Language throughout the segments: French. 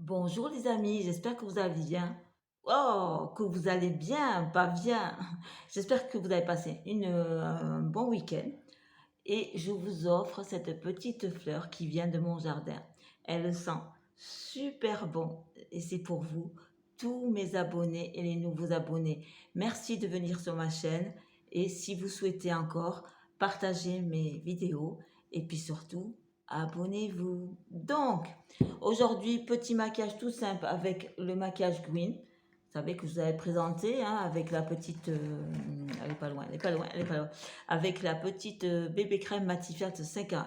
Bonjour les amis, j'espère que vous allez bien. Oh, que vous allez bien, pas bien. J'espère que vous avez passé un bon week-end et je vous offre cette petite fleur qui vient de mon jardin. Elle sent super bon et c'est pour vous, tous mes abonnés et les nouveaux abonnés. Merci de venir sur ma chaîne et si vous souhaitez encore, partagez mes vidéos et puis surtout, abonnez-vous. Donc, aujourd'hui, petit maquillage tout simple avec le maquillage Green. Vous savez que je vous avais présenté hein, avec la petite... elle est pas loin, elle est pas loin, elle est pas loin. Avec la petite bébé crème Matifat 5 en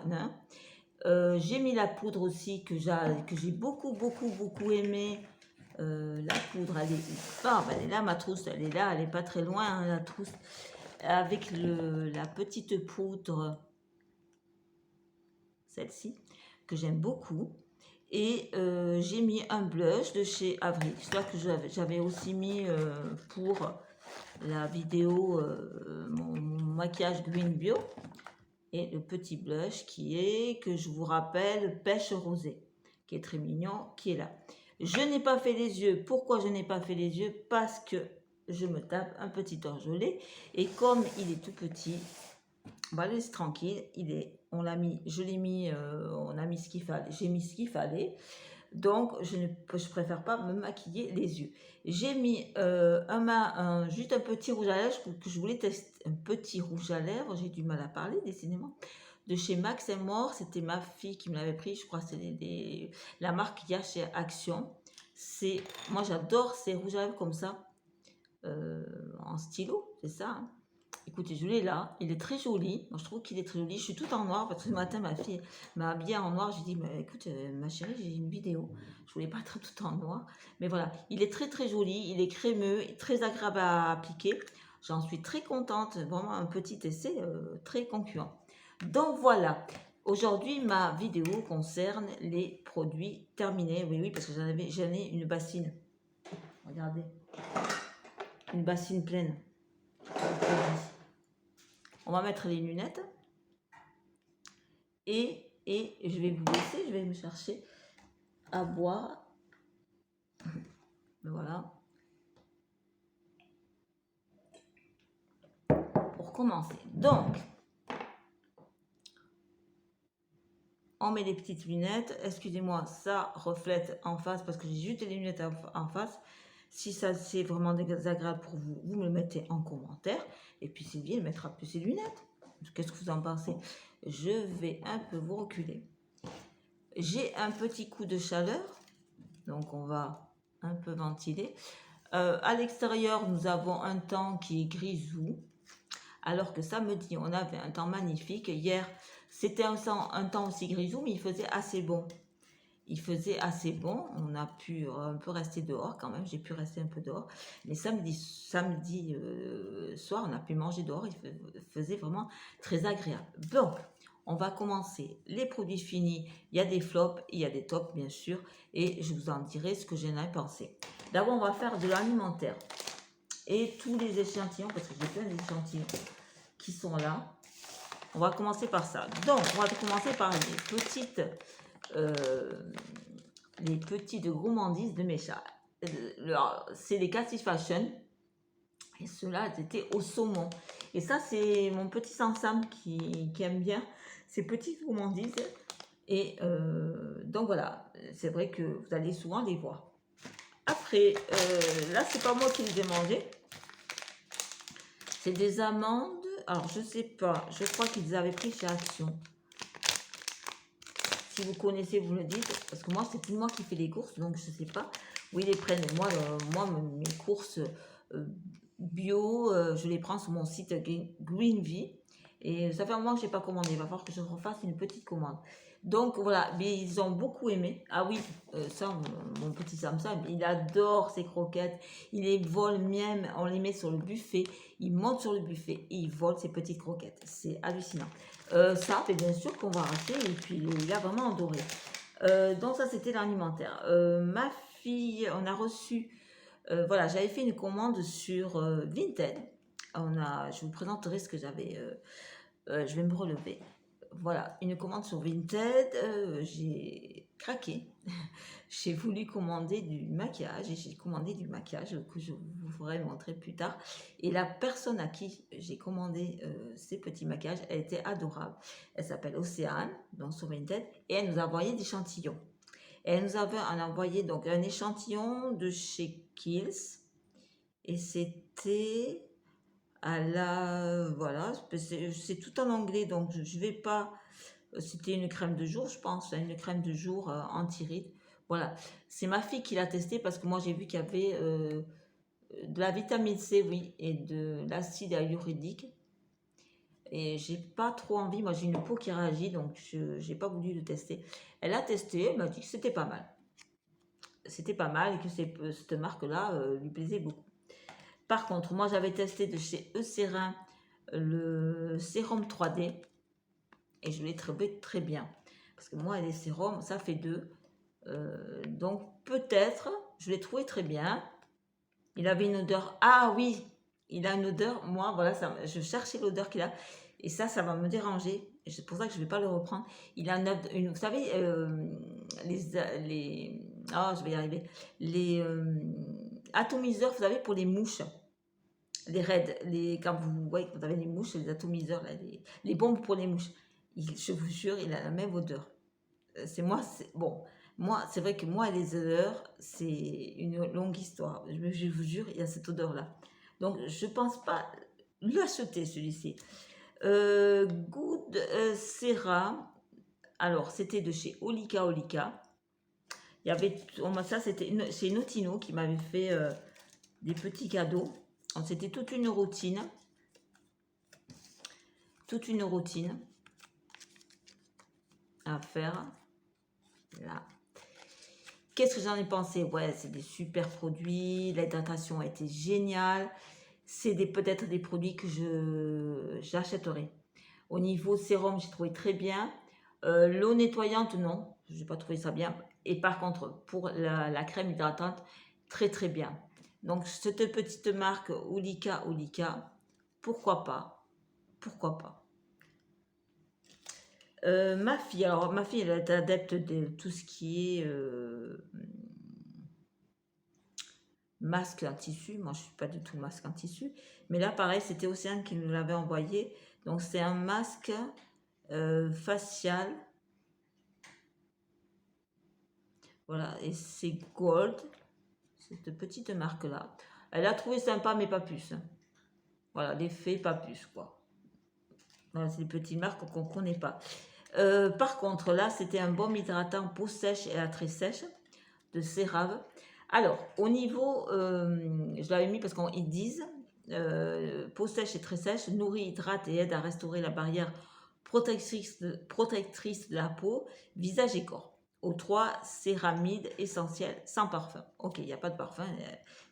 1. J'ai mis la poudre aussi que j'ai beaucoup aimé. La poudre, elle est, elle est là, ma trousse, elle est là, elle est pas très loin, hein, la trousse. Avec la petite poudre, celle-ci, que j'aime beaucoup. Et j'ai mis un blush de chez Avril, celui que j'avais aussi mis pour la vidéo mon maquillage Green Bio. Et le petit blush qui est, que je vous rappelle, pêche rosée, qui est très mignon, qui est là. Je n'ai pas fait les yeux. Pourquoi je n'ai pas fait les yeux? Parce que je me tape un petit orgelet. Et comme il est tout petit, on va le laisser tranquille. On l'a mis, je l'ai mis, on a mis ce qu'il fallait. J'ai mis ce qu'il fallait. Donc, je préfère pas me maquiller les yeux. J'ai mis juste un petit rouge à lèvres que je voulais tester. Un petit rouge à lèvres, j'ai du mal à parler, décidément. De chez Max et More, c'était ma fille qui me l'avait pris. Je crois que c'est la marque qu'il y a chez Action. Moi, j'adore ces rouges à lèvres comme ça, en stylo, c'est ça. Hein. Écoutez, je l'ai là, il est très joli. Moi, je trouve qu'il est très joli. Je suis tout en noir parce que ce matin, ma fille m'a habillée en noir. J'ai dit, mais écoute, ma chérie, j'ai une vidéo. Je voulais pas être tout en noir. Mais voilà, il est très joli. Il est crémeux, très agréable à appliquer. J'en suis très contente. Vraiment un petit essai très concluant. Donc voilà, aujourd'hui, ma vidéo concerne les produits terminés. Oui, parce que j'en ai une bassine. Regardez, une bassine pleine de produits. On va mettre les lunettes. Et je vais vous laisser, je vais me chercher à boire. Voilà. Pour commencer. Donc, on met les petites lunettes. Excusez-moi, ça reflète en face parce que j'ai juste les lunettes en face. Si ça c'est vraiment désagréable pour vous, vous me le mettez en commentaire. Et puis Sylvie, elle mettra plus ses lunettes. Qu'est-ce que vous en pensez? Je vais un peu vous reculer. J'ai un petit coup de chaleur. Donc, on va un peu ventiler. À l'extérieur, nous avons un temps qui est grisou. Alors que samedi, on avait un temps magnifique. Hier, c'était un temps aussi grisou, mais il faisait assez bon. Il faisait assez bon. On a pu un peu rester dehors quand même. J'ai pu rester un peu dehors. Mais samedi soir, on a pu manger dehors. Il faisait vraiment très agréable. Donc, on va commencer les produits finis. Il y a des flops, il y a des tops, bien sûr. Et je vous en dirai ce que j'en ai pensé. D'abord, on va faire de l'alimentaire. Et tous les échantillons, parce que j'ai plein d'échantillons qui sont là. On va commencer par ça. Donc, on va commencer par les petites gourmandises de mes chats. C'est les Cassis Fashion. Et ceux-là, étaient au saumon. Et ça, c'est mon petit Sansam qui aime bien ces petites gourmandises. Et donc voilà, c'est vrai que vous allez souvent les voir. Après, là, c'est pas moi qui les ai mangées. C'est des amandes. Alors, je sais pas. Je crois qu'ils avaient pris chez Action. Si vous connaissez, vous me dites. Parce que moi, c'est plus moi qui fais les courses. Donc, je sais pas où ils les prennent. Moi, mes courses bio, je les prends sur mon site Greenvie. Et ça fait un moment que je n'ai pas commandé. Il va falloir que je refasse une petite commande. Donc voilà, mais ils ont beaucoup aimé. Ah oui, ça, mon petit Samsam, il adore ces croquettes. Il les vole même, on les met sur le buffet. Il monte sur le buffet et il vole ces petites croquettes. C'est hallucinant. Ça, et bien sûr qu'on va racheter. Et puis, il a vraiment adoré. Donc ça, c'était l'alimentaire. Ma fille, on a reçu... voilà, j'avais fait une commande sur Vinted. Je vous présenterai ce que j'avais... je vais me relever. Voilà, une commande sur Vinted. J'ai craqué. J'ai voulu commander du maquillage et j'ai commandé du maquillage que je vous ferai montrer plus tard. Et la personne à qui j'ai commandé ces petits maquillages, elle était adorable. Elle s'appelle Océane, donc sur Vinted, et elle nous a envoyé des échantillons. Et elle nous avait envoyé donc un échantillon de chez Kiehl's et c'était à la... Voilà, c'est tout en anglais, donc je vais pas... C'était une crème de jour, je pense, une crème de jour anti-rides. Voilà, c'est ma fille qui l'a testé parce que moi j'ai vu qu'il y avait de la vitamine C, oui, et de l'acide hyaluronique. Et j'ai pas trop envie, moi j'ai une peau qui réagit, donc je n'ai pas voulu le tester. Elle a testé, elle m'a dit que c'était pas mal. C'était pas mal et que cette marque-là lui plaisait beaucoup. Par contre, moi j'avais testé de chez Eucerin le sérum 3D et je l'ai trouvé très bien. Parce que moi, les sérums, ça fait deux. Donc peut-être, je l'ai trouvé très bien. Il avait une odeur. Ah oui, il a une odeur. Moi, voilà, ça, je cherchais l'odeur qu'il a. Et ça va me déranger. C'est pour ça que je ne vais pas le reprendre. Il a vous savez, oh, je vais y arriver. Les atomiseurs, vous savez, pour les mouches. Les raids, quand vous voyez que vous avez les mouches, les atomiseurs, là, les bombes pour les mouches. Je vous jure, il a la même odeur. C'est moi, bon. Moi, c'est vrai que moi, les odeurs, c'est une longue histoire. Je vous jure, il y a cette odeur-là. Donc, je pense pas l'acheter, celui-ci. Good Serra. Alors, c'était de chez Olika Olika. Il y avait, ça, c'était chez Notino qui m'avait fait des petits cadeaux. C'était toute une routine. Toute une routine à faire. Là. Qu'est-ce que j'en ai pensé? Ouais, c'est des super produits. L'hydratation a été géniale. C'est peut-être des produits que j'achèterai. Au niveau sérum, j'ai trouvé très bien. L'eau nettoyante, non. Je n'ai pas trouvé ça bien. Et par contre, pour la crème hydratante, très très bien. Donc, cette petite marque Olika Olika, pourquoi pas? Pourquoi pas? Ma fille, alors ma fille, elle est adepte de tout ce qui est masque en tissu. Moi, je ne suis pas du tout masque en tissu. Mais là, pareil, c'était Océane qui nous l'avait envoyé. Donc, c'est un masque facial. Voilà, et c'est Gold. Cette petite marque-là. Elle a trouvé sympa, mais pas plus. Voilà, l'effet pas plus, quoi. Voilà, c'est des petites marques qu'on ne connaît pas. Par contre, là, c'était un baume hydratant peau sèche et à très sèche de CeraVe. Alors, au niveau, je l'avais mis parce qu'ils disent peau sèche et très sèche, nourrit, hydrate et aide à restaurer la barrière protectrice de la peau, visage et corps. Aux 3 céramides essentielles sans parfum. Ok, il n'y a pas de parfum,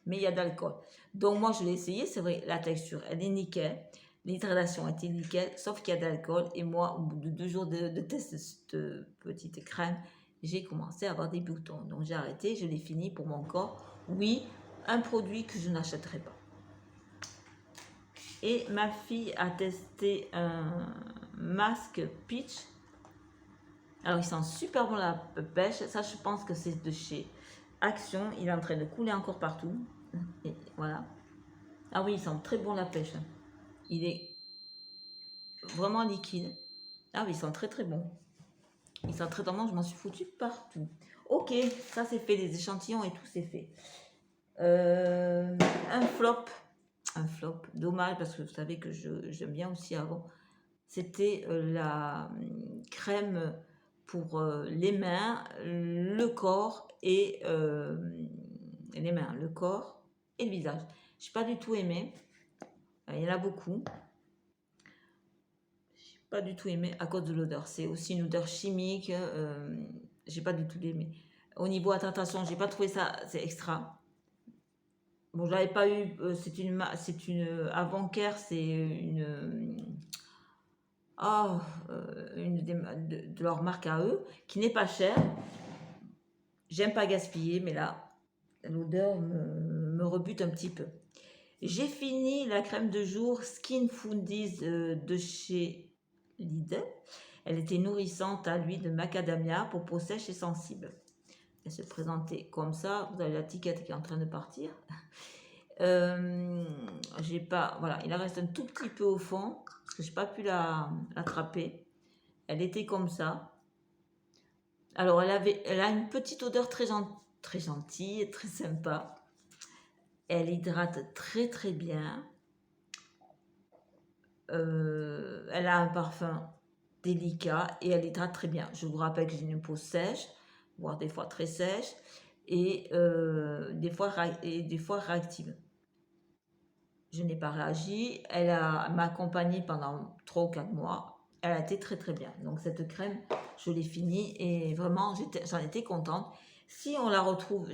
mais il y a d'alcool. Donc, moi, je l'ai essayé. C'est vrai, la texture, elle est nickel. L'hydratation était nickel, sauf qu'il y a de l'alcool. Et moi, au bout de 2 jours de test de cette petite crème, j'ai commencé à avoir des boutons. Donc, j'ai arrêté, je l'ai fini pour mon corps. Oui, un produit que je n'achèterai pas. Et ma fille a testé un masque Peach. Alors, il sent super bon la pêche. Ça, je pense que c'est de chez Action. Il est en train de couler encore partout. Et voilà. Ah oui, il sent très bon la pêche. Il est vraiment liquide. Ah oui, il sent très très bon. Il sent très bon, je m'en suis foutu partout. Ok, ça c'est fait, les échantillons et tout c'est fait. Un flop. Un flop. Dommage parce que vous savez que j'aime bien aussi avant. C'était la crème pour les mains, le corps et les mains, le corps et le visage. Je n'ai pas du tout aimé. Il y en a beaucoup. Je n'ai pas du tout aimé à cause de l'odeur. C'est aussi une odeur chimique. J'ai pas du tout aimé. Au niveau hydratation, j'ai pas trouvé ça, c'est extra. Bon, je l'avais pas eu. C'est une avant-care, c'est une de leur marque à eux, qui n'est pas chère. J'aime pas gaspiller, mais là, l'odeur me rebute un petit peu. J'ai fini la crème de jour Skin Foodies de chez Lidl. Elle était nourrissante à l'huile de macadamia pour peau sèche et sensible. Elle se présentait comme ça. Vous avez la tiquette qui est en train de partir. J'ai pas, voilà, il en reste un tout petit peu au fond parce que j'ai pas pu l'attraper. Elle était comme ça. Alors elle a une petite odeur très gentille, très sympa. Elle hydrate très très bien. Elle a un parfum délicat et elle hydrate très bien. Je vous rappelle que j'ai une peau sèche, voire des fois très sèche, et des fois réactive. Je n'ai pas réagi. Elle m'a accompagnée pendant 3 ou 4 mois. Elle a été très très bien. Donc cette crème, je l'ai finie et vraiment j'en étais contente. Si je la retrouve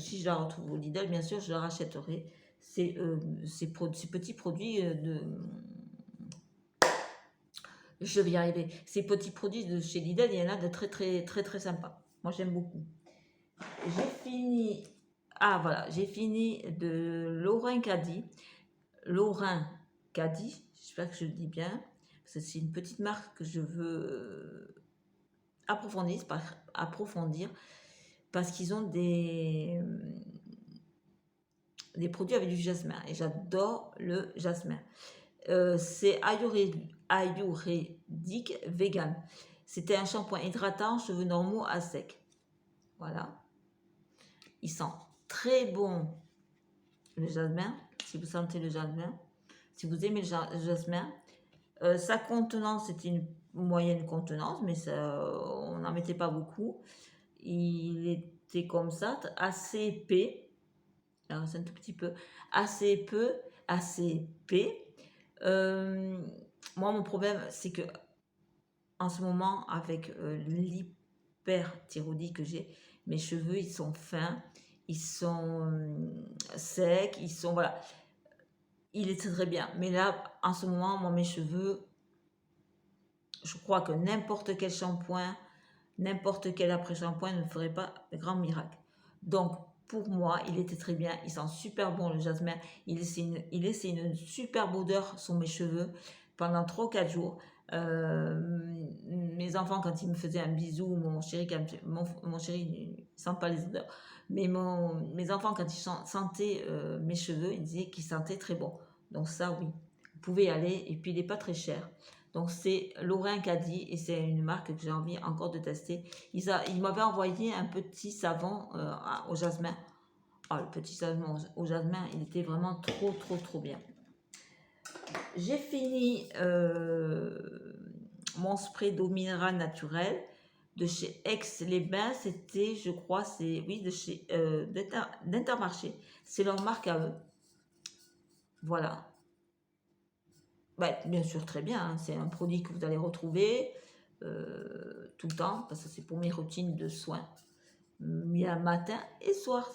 au Lidl, bien sûr, je la rachèterai. Ces petits produits je vais y arriver. Ces petits produits de chez Lidl, il y en a de très très très très sympas. Moi j'aime beaucoup. J'ai fini. Ah voilà, j'ai fini de Laurent Caddy. Laurent Caddy, j'espère que je le dis bien. C'est une petite marque que je veux approfondir parce qu'ils ont des produits avec du jasmin et j'adore le jasmin. C'est ayurvédique vegan. C'était un shampoing hydratant, cheveux normaux à sec. Voilà. Il sent très bon le jasmin. Si vous sentez le jasmin, si vous aimez le jasmin, sa contenance c'est une moyenne contenance, mais ça, on n'en mettait pas beaucoup. Il était comme ça, assez épais. Alors c'est un tout petit peu assez épais. Moi, mon problème, c'est que en ce moment, avec l'hyperthyroïdie que j'ai, mes cheveux, ils sont fins, ils sont secs, ils sont, voilà. Il est très bien. Mais là, en ce moment, moi, mes cheveux, je crois que n'importe quel shampoing, n'importe quel après-shampoing ne ferait pas de grand miracle. Donc, pour moi, il était très bien. Il sent super bon le jasmin. Il laissait une superbe odeur sur mes cheveux pendant 3 ou 4 jours. Mes enfants, quand ils me faisaient un bisou, mon chéri, il ne sent pas les odeurs. Mais mes enfants, quand ils sentaient mes cheveux, ils disaient qu'ils sentaient très bon. Donc ça, oui, vous pouvez y aller. Et puis, il n'est pas très cher. Donc c'est Laurent Caddy et c'est une marque que j'ai envie encore de tester. Il m'avait envoyé un petit savon au jasmin. Oh, le petit savon au jasmin, il était vraiment trop trop trop bien. J'ai fini mon spray d'eau minérale naturelle de chez Aix-les-Bains. C'était, je crois, de chez d'Intermarché. C'est leur marque à eux. Voilà. Bah, bien sûr, très bien. Hein. C'est un produit que vous allez retrouver tout le temps, parce que c'est pour mes routines de soins, matin et soir.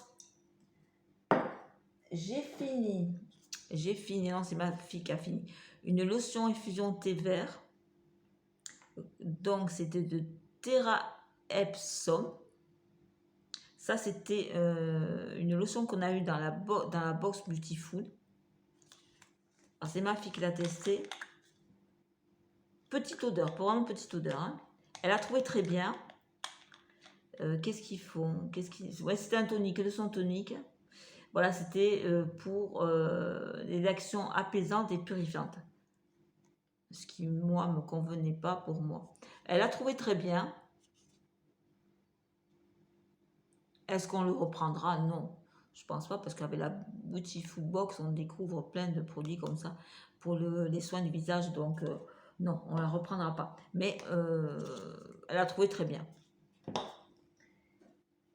J'ai fini, non, c'est ma fille qui a fini, une lotion infusion thé vert. Donc, c'était de Terra Epsom. Ça, c'était une lotion qu'on a eue dans la box multifood. Alors, c'est ma fille qui l'a testé. Petite odeur, vraiment petite odeur. Hein. Elle a trouvé très bien. Qu'est-ce qu'ils font? Ouais, c'était un tonique, le son tonique. Voilà, c'était pour les actions apaisantes et purifiantes. Ce qui, moi, me convenait pas pour moi. Elle a trouvé très bien. Est-ce qu'on le reprendra? Non. Je pense pas, parce qu'avec la Beauty Food Box, on découvre plein de produits comme ça pour les soins du visage. Donc, non, on la reprendra pas. Mais elle a trouvé très bien.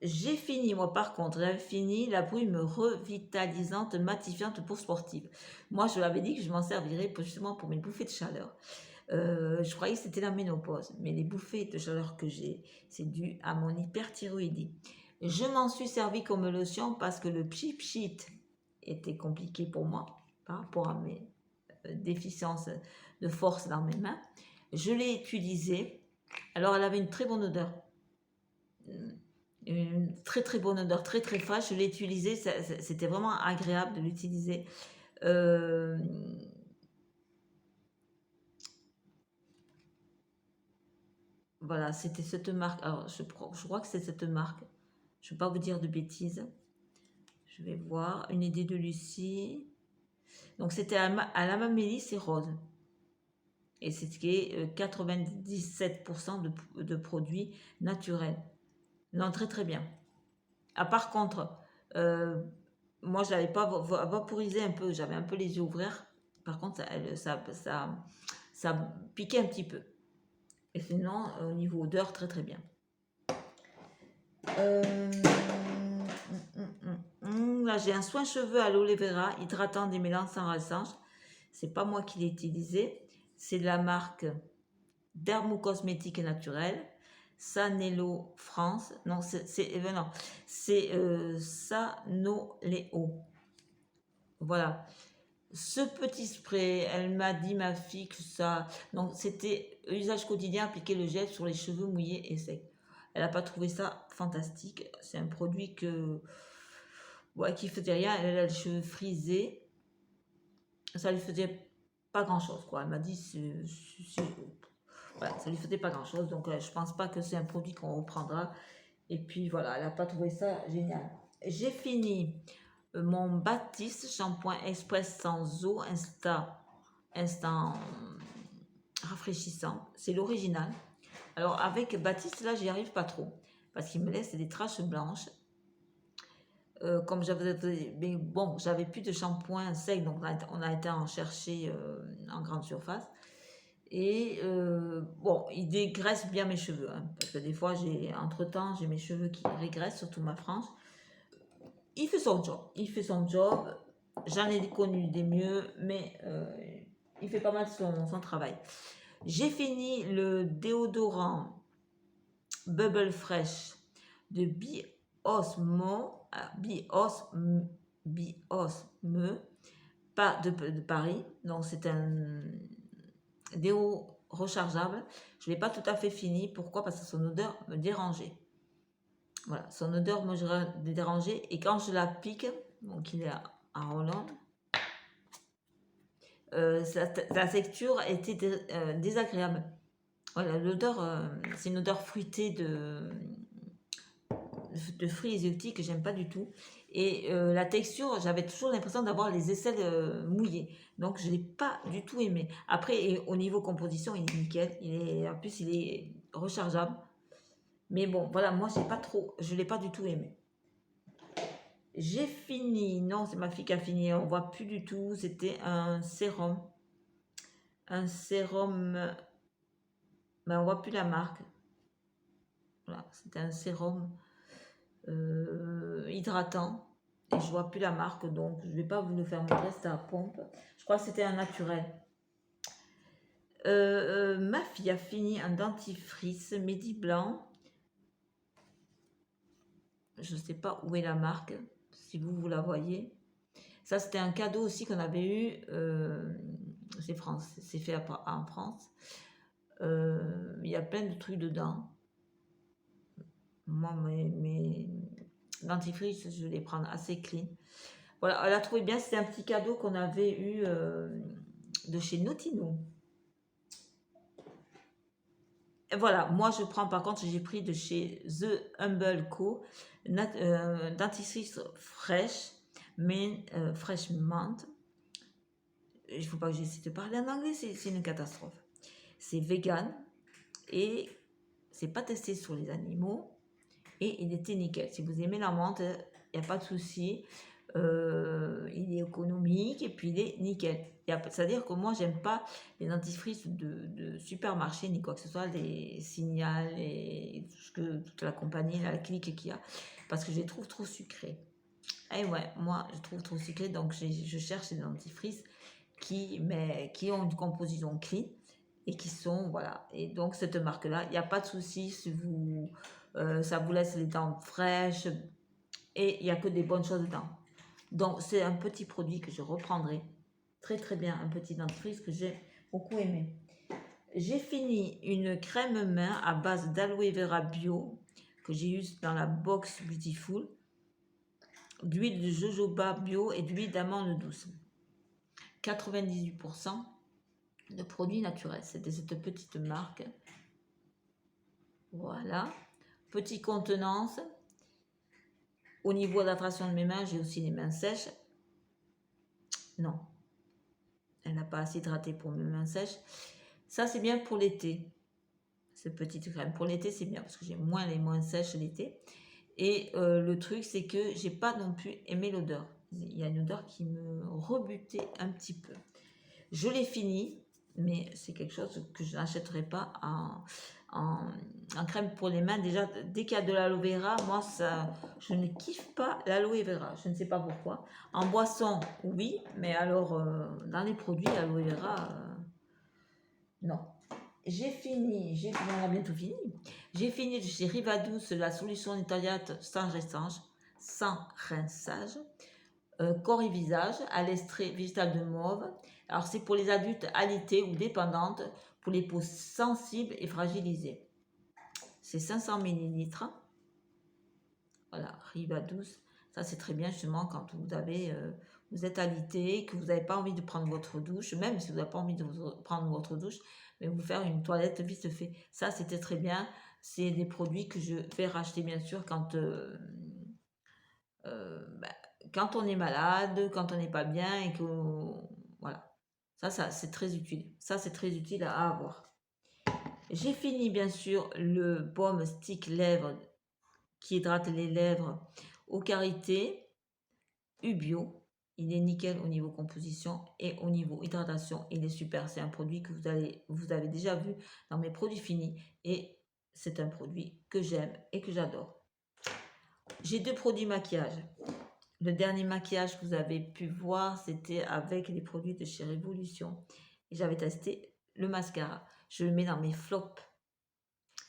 J'ai fini, moi par contre, j'avais fini la brume revitalisante matifiante pour sportive. Moi, je l'avais dit que je m'en servirais justement pour mes bouffées de chaleur. Je croyais que c'était la ménopause, mais les bouffées de chaleur que j'ai, c'est dû à mon hyperthyroïdie. Je m'en suis servi comme lotion parce que le pchit était compliqué pour moi par rapport à mes déficiences de force dans mes mains. Je l'ai utilisé. Alors, elle avait une très bonne odeur. Une très très bonne odeur, très très fraîche. Je l'ai utilisé, c'était vraiment agréable de l'utiliser. Voilà, c'était cette marque. Alors, je crois que c'est cette marque. Je ne vais pas vous dire de bêtises. Je vais voir. Une idée de Lucie. Donc, c'était à la mamélie, c'est rose. Et c'est ce qui est 97% de produits naturels. Non, très très bien. Ah, par contre, moi je l'avais pas vaporisé un peu, j'avais un peu les yeux ouverts. Par contre, ça piquait un petit peu. Et sinon, au niveau odeur, très très bien. Là, j'ai un soin cheveux à l'aloe vera, hydratant, démêlant, sans rinçage. C'est pas moi qui l'ai utilisé. C'est de la marque Dermocosmétique Naturelle. Sanello France. Non, c'est Sanoléo. Voilà. Ce petit spray, elle m'a dit, ma fille, que ça. Donc, c'était usage quotidien, appliquer le gel sur les cheveux mouillés et secs. Elle n'a pas trouvé ça fantastique. C'est un produit ouais, qui faisait rien. Elle a les cheveux frisés. Ça lui faisait pas grand chose, quoi. Elle m'a dit, voilà, ça lui faisait pas grand chose. Donc, je pense pas que c'est un produit qu'on reprendra. Et puis, voilà, elle n'a pas trouvé ça génial. J'ai fini mon Baptiste shampoing express sans eau instant rafraîchissant. C'est l'original. Alors avec Baptiste là j'y arrive pas trop parce qu'il me laisse des traces blanches. Comme j'avais, mais bon, j'avais plus de shampoing sec, donc on a été en chercher en grande surface. Et bon, il dégraisse bien mes cheveux, hein, parce que des fois entre temps j'ai mes cheveux qui régressent, surtout ma frange. Il fait son job, J'en ai connu des mieux, mais il fait pas mal son travail. J'ai fini le déodorant Bubble Fresh de Biosme de Paris. Donc c'est un déo rechargeable. Je ne l'ai pas tout à fait fini. Pourquoi? Parce que son odeur me dérangeait. Voilà, son odeur me dérangeait. Et quand je l'applique, donc il est à Hollande, sa texture était désagréable. Voilà, l'odeur, c'est une odeur fruitée de fruits exotiques que j'aime pas du tout. Et la texture, j'avais toujours l'impression d'avoir les aisselles mouillées. Donc je l'ai pas du tout aimé. Après, au niveau composition, il est nickel. En plus, il est rechargeable. Mais bon, voilà, moi, je l'ai pas du tout aimé. J'ai fini. Non, c'est ma fille qui a fini. On voit plus du tout. C'était un sérum. Un sérum. Mais on voit plus la marque. Voilà, c'était un sérum hydratant. Et je vois plus la marque, donc je vais pas vous le faire montrer. C'était à pompe. Je crois que c'était un naturel. Ma fille a fini un dentifrice Medi Blanc. Je ne sais pas où est la marque, si vous la voyez. Ça, c'était un cadeau aussi qu'on avait eu. C'est fait en France. Il y a plein de trucs dedans. Moi, mes dentifrices, je vais les prendre assez clean. Voilà, elle a trouvé bien. C'était un petit cadeau qu'on avait eu de chez Notino. Voilà, moi je prends par contre, j'ai pris de chez The Humble Co. Dentifrice fraîche, mais fraîche menthe. Il ne faut pas que j'essaie de parler en anglais, c'est une catastrophe. C'est vegan et c'est pas testé sur les animaux et il était nickel. Si vous aimez la menthe, il n'y a pas de souci. Il est économique et puis il est nickel. C'est-à-dire que moi, j'aime pas les dentifrices de supermarché ni quoi que ce soit, les Signal et toute la compagnie, la clique qu'il y a, parce que je les trouve trop sucrés. Et ouais, moi, je trouve trop sucrés, donc je cherche des dentifrices qui ont une composition clean et qui sont, voilà. Et donc, cette marque-là, il n'y a pas de souci si ça vous laisse les dents fraîches et il n'y a que des bonnes choses dedans. Donc, c'est un petit produit que je reprendrai. Très, très bien. Un petit dentifrice que j'ai beaucoup aimé. J'ai fini une crème main à base d'aloe vera bio que j'ai eu dans la box Beautiful. D'huile de jojoba bio et d'huile d'amande douce. 98% de produits naturels. C'était cette petite marque. Voilà. Petite contenance. Au niveau de la traction de mes mains, j'ai aussi les mains sèches. Non, elle n'a pas assez hydraté pour mes mains sèches. Ça, c'est bien pour l'été. Cette petite crème. Pour l'été, c'est bien parce que j'ai moins les mains sèches l'été. Et le truc, c'est que j'ai pas non plus aimé l'odeur. Il y a une odeur qui me rebutait un petit peu. Je l'ai fini, mais c'est quelque chose que je n'achèterai pas en crème pour les mains. Déjà, dès qu'il y a de l'aloe vera, moi, ça, je ne kiffe pas l'aloe vera. Je ne sais pas pourquoi. En boisson, oui, mais alors, dans les produits, l'aloe vera, non. J'ai fini, on a bientôt fini. J'ai fini de chez Rivadouce la solution nettoyante sans rinçage. Corps et visage à l'extrait végétal de mauve. Alors c'est pour les adultes alités ou dépendantes, pour les peaux sensibles et fragilisées. C'est 500 ml. Voilà, Rivadouce. Ça c'est très bien justement quand vous êtes alité, que vous n'avez pas envie de prendre votre douche, même si vous n'avez pas envie de prendre votre douche, mais vous faire une toilette vite fait. Ça c'était très bien. C'est des produits que je vais racheter bien sûr quand bah, quand on est malade, quand on n'est pas bien et que voilà, ça c'est très utile. Ça c'est très utile à avoir. J'ai fini bien sûr le baume stick lèvres qui hydrate les lèvres au karité Ubio. Il est nickel au niveau composition et au niveau hydratation. Il est super. C'est un produit que vous avez déjà vu dans mes produits finis et c'est un produit que j'aime et que j'adore. J'ai deux produits maquillage. Le dernier maquillage que vous avez pu voir, c'était avec les produits de chez Révolution. Et j'avais testé le mascara. Je le mets dans mes flops.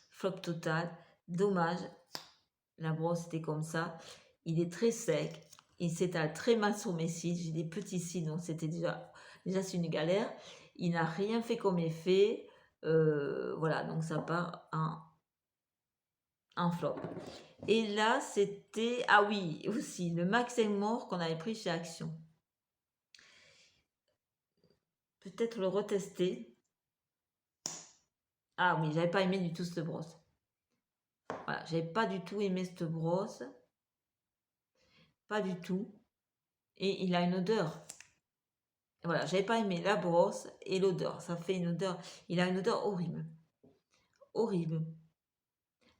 Flop total. Dommage. La brosse était comme ça. Il est très sec. Il s'étale très mal sur mes cils. J'ai des petits cils, donc c'était déjà c'est une galère. Il n'a rien fait comme effet. Voilà, donc ça part en flop. Et là, c'était... Ah oui, aussi, le Max Mort qu'on avait pris chez Action. Peut-être le retester. Ah oui, j'avais pas aimé du tout cette brosse. Voilà, j'avais pas du tout aimé cette brosse. Pas du tout. Et il a une odeur. Voilà, j'avais pas aimé la brosse et l'odeur. Ça fait une odeur. Il a une odeur horrible. Horrible.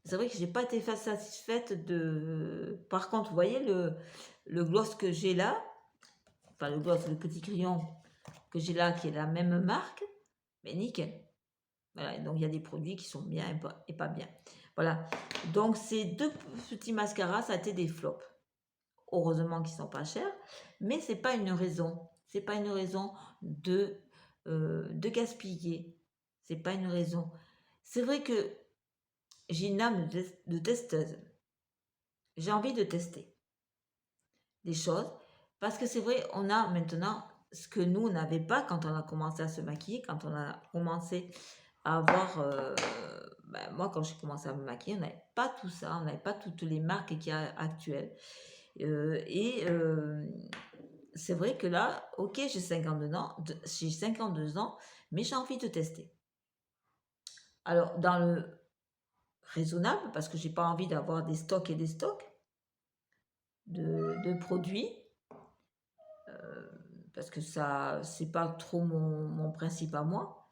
C'est vrai que j'ai pas été satisfaite de... Par contre, vous voyez le gloss que j'ai là. Enfin, le gloss, le petit crayon que j'ai là, qui est la même marque. Mais nickel. Voilà, donc il y a des produits qui sont bien et pas bien. Voilà, donc ces deux petits mascaras, ça a été des flops. Heureusement qu'ils sont pas chers, mais c'est pas une raison. C'est pas une raison de gaspiller. C'est pas une raison. C'est vrai que j'ai une âme de testeuse. J'ai envie de tester des choses parce que c'est vrai, on a maintenant ce que nous on n'avait pas quand on a commencé à se maquiller, quand on a commencé à avoir moi quand j'ai commencé à me maquiller, on n'avait pas tout ça, on n'avait pas toutes les marques qu'il y a actuelles. C'est vrai que là, ok, j'ai 52 ans, mais j'ai envie de tester. Alors, dans le raisonnable, parce que j'ai pas envie d'avoir des stocks et des stocks de produits, parce que ça, c'est pas trop mon principe à moi.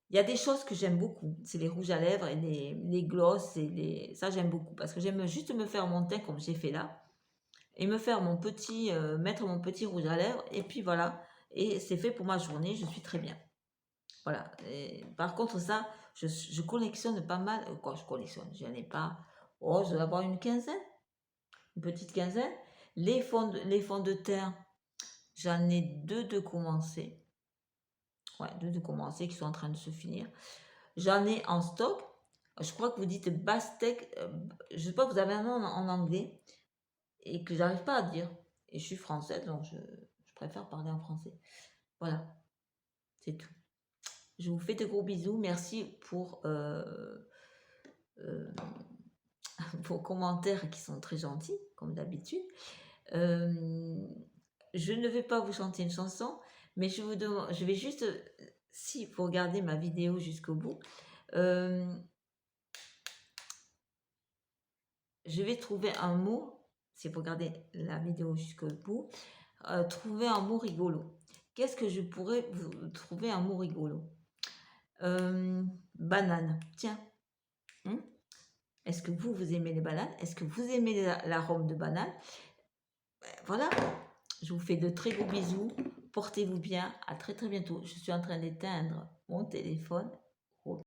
Il y a des choses que j'aime beaucoup, c'est les rouges à lèvres et les gloss ça j'aime beaucoup parce que j'aime juste me faire mon teint comme j'ai fait là et me faire mettre mon petit rouge à lèvres et puis voilà et c'est fait pour ma journée, je suis très bien. Voilà. Et par contre ça, je collectionne pas mal, quoi je collectionne, je n'en ai pas, oh je dois avoir une quinzaine, une petite quinzaine. Les fonds de teint, j'en ai deux de commencer. Ouais, deux de commencer qui sont en train de se finir. J'en ai en stock. Je crois que vous dites Bastek. Je sais pas, vous avez un nom en anglais et que j'arrive pas à dire. Et je suis française, donc je préfère parler en français. Voilà, c'est tout. Je vous fais de gros bisous. Merci pour vos commentaires qui sont très gentils, comme d'habitude. Je ne vais pas vous chanter une chanson, mais je vais juste, si vous regardez ma vidéo jusqu'au bout, je vais trouver un mot, si vous regardez la vidéo jusqu'au bout, trouver un mot rigolo. Qu'est-ce que je pourrais vous trouver un mot rigolo? Banane, tiens. Est-ce que vous aimez les bananes? Est-ce que vous aimez l'arôme de banane? Voilà, je vous fais de très gros bisous. Portez-vous bien. À très très bientôt. Je suis en train d'éteindre mon téléphone